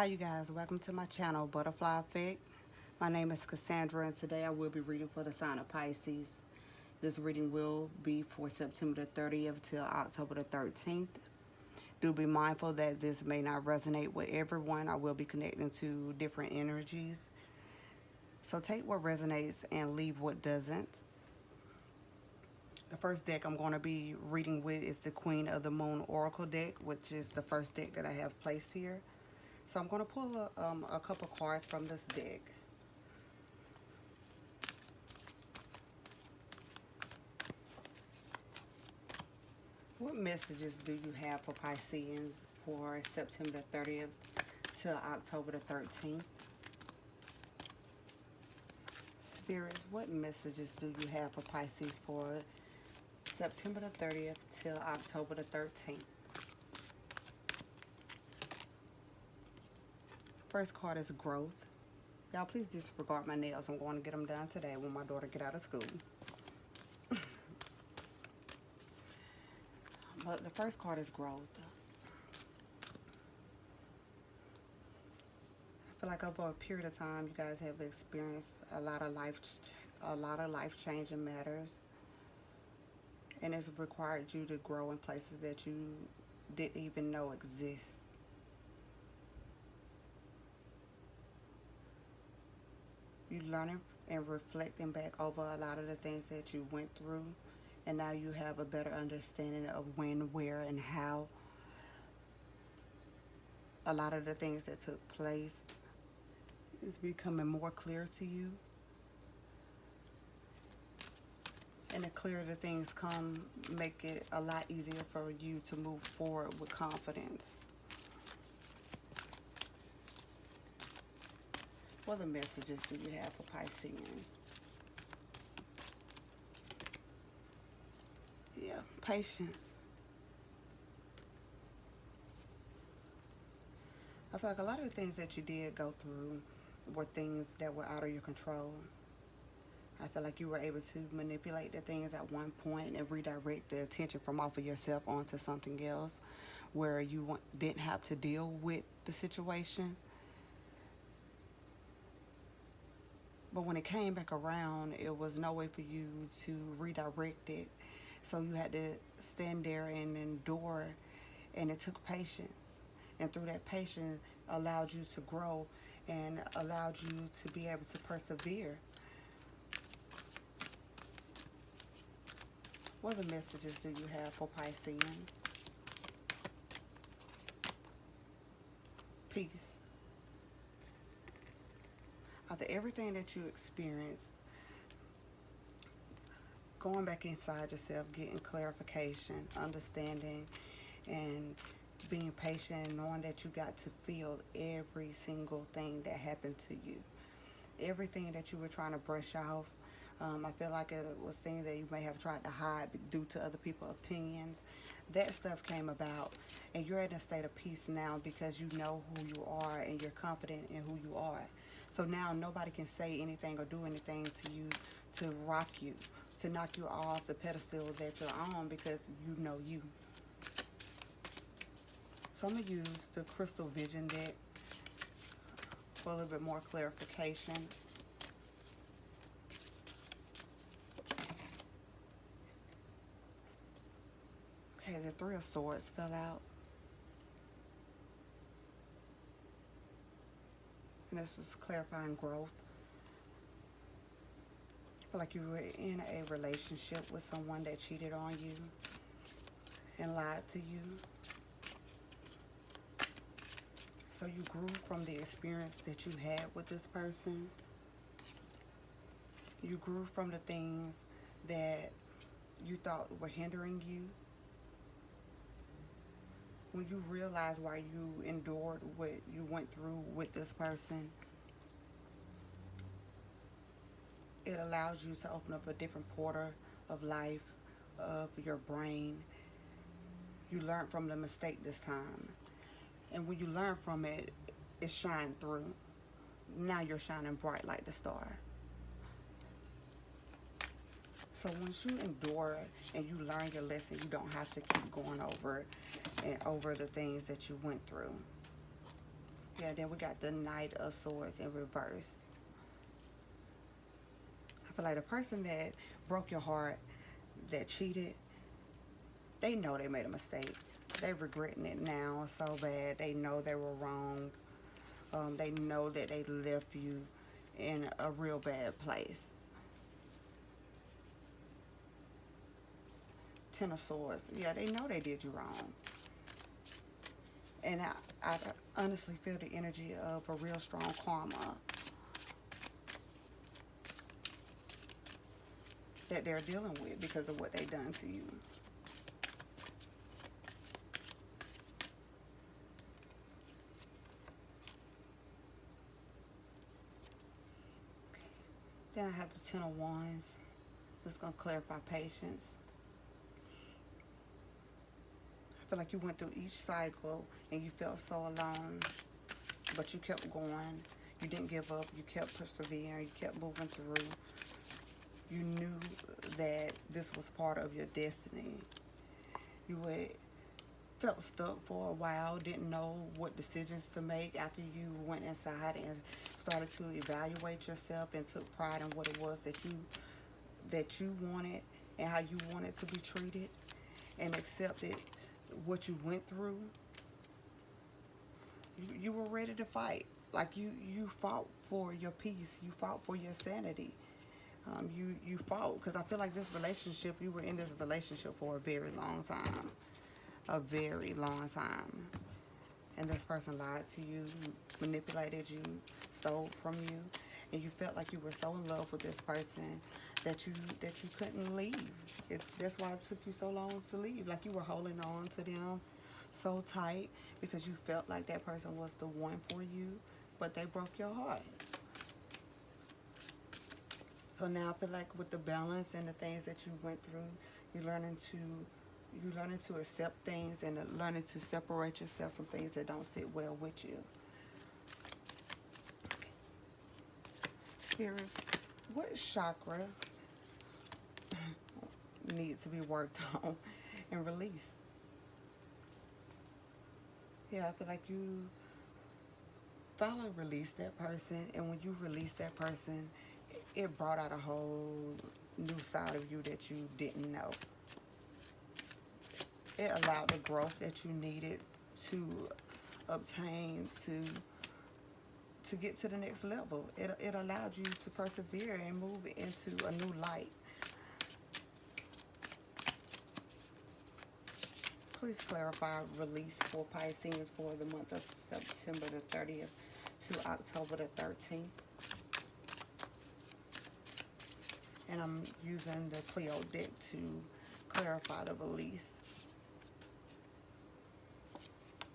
Hi you guys, welcome to my channel, Butterfly Effect. My name is Cassandra and today I will be reading for the sign of Pisces. This reading will be for September the 30th till October the 13th. Do be mindful that this may not resonate with everyone. I will be connecting to different energies. So take what resonates and leave what doesn't. The first deck I'm going to be reading with is the Queen of the Moon Oracle deck, which is the first deck that I have placed here. So I'm going to pull a couple cards from this deck. What messages do you have for Pisceans for September 30th till October the 13th? Spirits, what messages do you have for Pisces for September the 30th till October the 13th? First card is growth. Y'all please disregard my nails. I'm going to get them done today when my daughter get out of school. But the first card is growth. I feel like over a period of time, you guys have experienced a lot of life-changing matters, and it's required you to grow in places that you didn't even know exist. You learning and reflecting back over a lot of the things that you went through, and now you have a better understanding of when, where, and how a lot of the things that took place is becoming more clear to you. And the clearer the things come, make it a lot easier for you to move forward with confidence. What other messages do you have for Pisceans? Yeah, patience. I feel like a lot of the things that you did go through were things that were out of your control. I feel like you were able to manipulate the things at one point and redirect the attention from off of yourself onto something else where you didn't have to deal with the situation. But when it came back around, it was no way for you to redirect it. So you had to stand there and endure, and it took patience. And through that patience allowed you to grow and allowed you to be able to persevere. What other messages do you have for Pisceans? Peace. After everything that you experienced, going back inside yourself, getting clarification, understanding, and being patient, knowing that you got to feel every single thing that happened to you. Everything that you were trying to brush off, I feel like it was things that you may have tried to hide due to other people's opinions. That stuff came about, and you're in a state of peace now because you know who you are and you're confident in who you are. So now nobody can say anything or do anything to you to rock you, to knock you off the pedestal that you're on, because you know you. So I'm going to use the Crystal Vision deck for a little bit more clarification. Okay, the Three of Swords fell out. And this was clarifying growth. I feel like you were in a relationship with someone that cheated on you and lied to you. So you grew from the experience that you had with this person. You grew from the things that you thought were hindering you. When you realize why you endured what you went through with this person, it allows you to open up a different portal of life, of your brain. You learn from the mistake this time. And when you learn from it, it shined through. Now you're shining bright like the star. So once you endure and you learn your lesson, you don't have to keep going over and over the things that you went through. Yeah, then we got the Knight of Swords in reverse. I feel like the person that broke your heart, that cheated, they know they made a mistake. They're regretting it now so bad. They know they were wrong. They know that they left you in a real bad place. Ten of Swords. Yeah, they know they did you wrong. And I honestly feel the energy of a real strong karma that they're dealing with because of what they done to you. Then I have the Ten of Wands. This is going to clarify patience. I feel like you went through each cycle and you felt so alone, but you kept going. You didn't give up. You kept persevering. You kept moving through. You knew that this was part of your destiny. You felt stuck for a while, didn't know what decisions to make after you went inside and started to evaluate yourself and took pride in what it was that you wanted and how you wanted to be treated, and accepted what you went through. You were ready to fight. Like you fought for your peace. You fought for your sanity. You fought, because I feel like this relationship, you were in this relationship for a very long time. A very long time. And this person lied to you, manipulated you, stole from you, and you felt like you were so in love with this person that you couldn't leave. That's why it took you so long to leave. Like you were holding on to them so tight because you felt like that person was the one for you, but they broke your heart. So now I feel like with the balance and the things that you went through, you're learning to accept things and learning to separate yourself from things that don't sit well with you. Spirits, what chakra needs to be worked on and released? Yeah, I feel like you finally released that person, and when you released that person, it brought out a whole new side of you that you didn't know. It allowed the growth that you needed to obtain to get to the next level. It allowed you to persevere and move into a new light. Please clarify release for Pisces for the month of September the 30th to October the 13th. And I'm using the Cleo deck to clarify the release.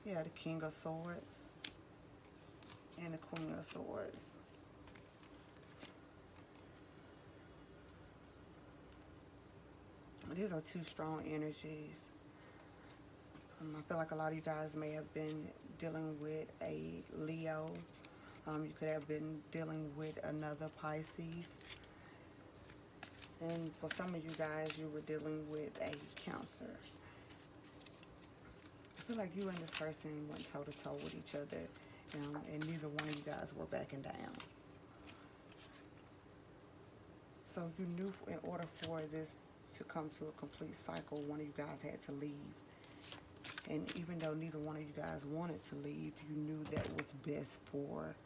Yeah, the King of Swords and the Queen of Swords. These are two strong energies. I feel like a lot of you guys may have been dealing with a Leo. You could have been dealing with another Pisces. And for some of you guys, you were dealing with a Cancer. I feel like you and this person went toe-to-toe with each other, and neither one of you guys were backing down. So you knew in order for this to come to a complete cycle, one of you guys had to leave. And even though neither one of you guys wanted to leave, you knew that was best for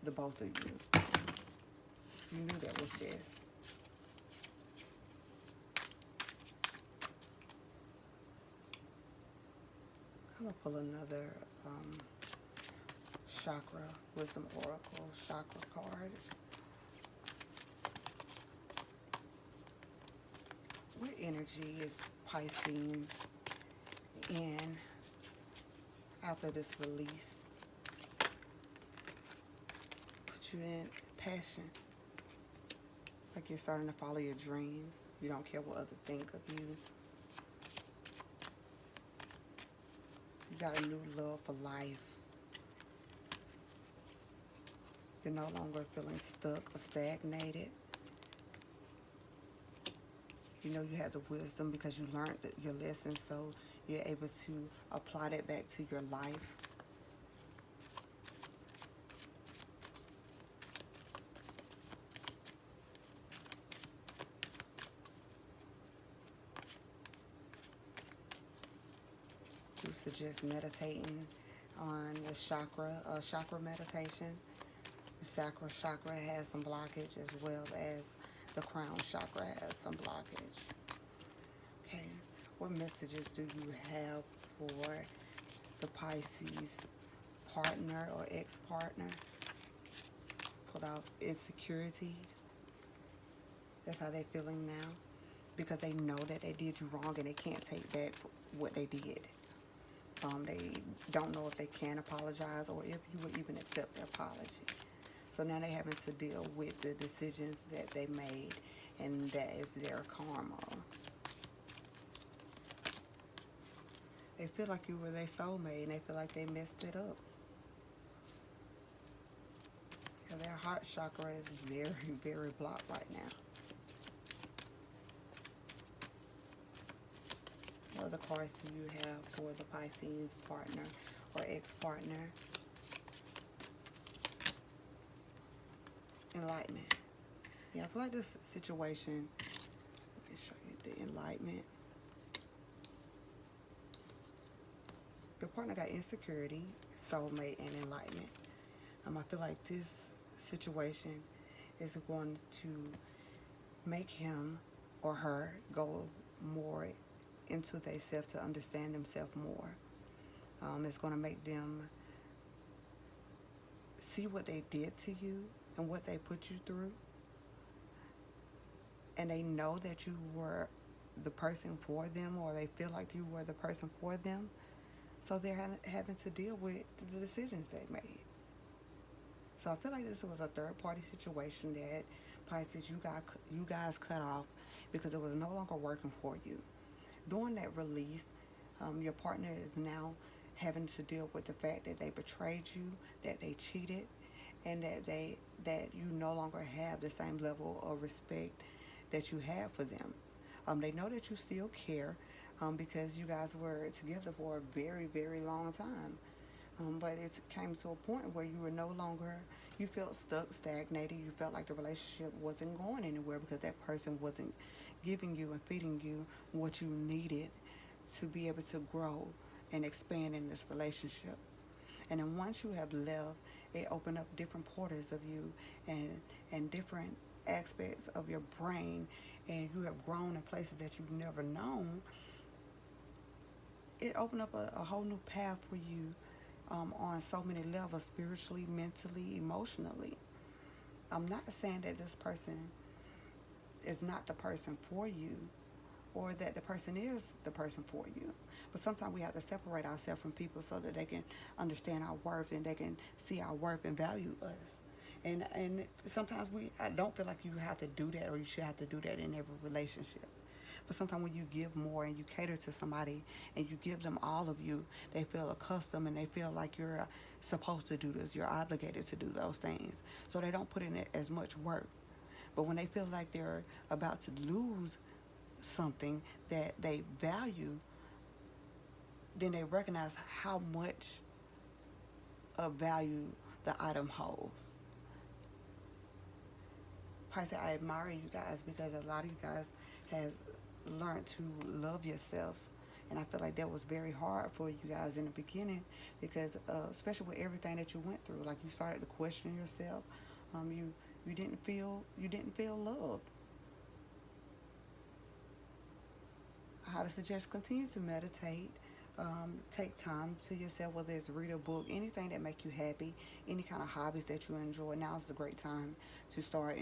the both of you. You knew that was best. I'm going to pull another chakra, wisdom oracle chakra card. What energy is Pisces in after this release? Put you in passion. Like you're starting to follow your dreams. You don't care what others think of you. You got a new love for life. You're no longer feeling stuck or stagnated. You know you had the wisdom because you learned your lesson, so you're able to apply that back to your life. do suggest meditating on the chakra meditation. The sacral chakra has some blockage, as well as the crown chakra has some blockage. Okay, what messages do you have for the Pisces partner or ex-partner? Put out insecurities. That's how they're feeling now, because they know that they did you wrong and they can't take back what they did. They don't know if they can apologize or if you would even accept their apology. So now they're having to deal with the decisions that they made, and that is their karma. They feel like you were their soulmate, and they feel like they messed it up. Yeah, their heart chakra is very, very blocked right now. What other cards do you have for the Pisces partner or ex-partner? Enlightenment. Yeah, I feel like this situation, let me show you the enlightenment. Your partner got insecurity, soulmate, and enlightenment. I feel like this situation is going to make him or her go more into themselves to understand themselves more. It's going to make them see what they did to you and what they put you through. And they know that you were the person for them, or they feel like you were the person for them. So they're having to deal with the decisions they made. So I feel like this was a third-party situation that Pisces, you guys cut off because it was no longer working for you. During that release, your partner is now having to deal with the fact that they betrayed you, that they cheated, and that you no longer have the same level of respect that you had for them. They know that you still care, because you guys were together for a very, very long time. But it came to a point where you were no longer, you felt stuck, stagnated. You felt like the relationship wasn't going anywhere because that person wasn't giving you and feeding you what you needed to be able to grow and expand in this relationship. And then once you have left, it opened up different portals of you and different aspects of your brain, and you have grown in places that you've never known. It opened up a whole new path for you, on so many levels, spiritually, mentally, emotionally. I'm not saying that this person is not the person for you, or that the person is the person for you. But sometimes we have to separate ourselves from people so that they can understand our worth and they can see our worth and value us. And sometimes I don't feel like you have to do that, or you should have to do that in every relationship. But sometimes when you give more and you cater to somebody and you give them all of you, they feel accustomed and they feel like you're supposed to do this. You're obligated to do those things. So they don't put in as much work. But when they feel like they're about to lose something that they value, then they recognize how much of value the item holds. Pisces, I admire you guys because a lot of you guys has learned to love yourself, and I feel like that was very hard for you guys in the beginning because especially with everything that you went through, like you started to question yourself. You didn't feel loved. I suggest continue to meditate. Take time to yourself, whether it's read a book, anything that make you happy, any kind of hobbies that you enjoy. Now is the great time to start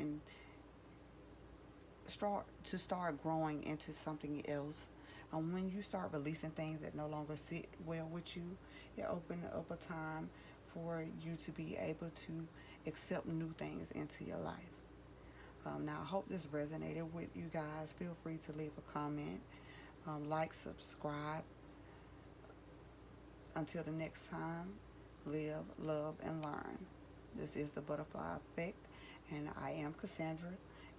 growing into something else. When you start releasing things that no longer sit well with you, it opens up a time for you to be able to accept new things into your life. Now, I hope this resonated with you guys. Feel free to leave a comment, like, subscribe. Until the next time, live, love, and learn. This is the Butterfly Effect, and I am Cassandra.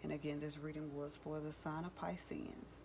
And again, this reading was for the sign of Pisces.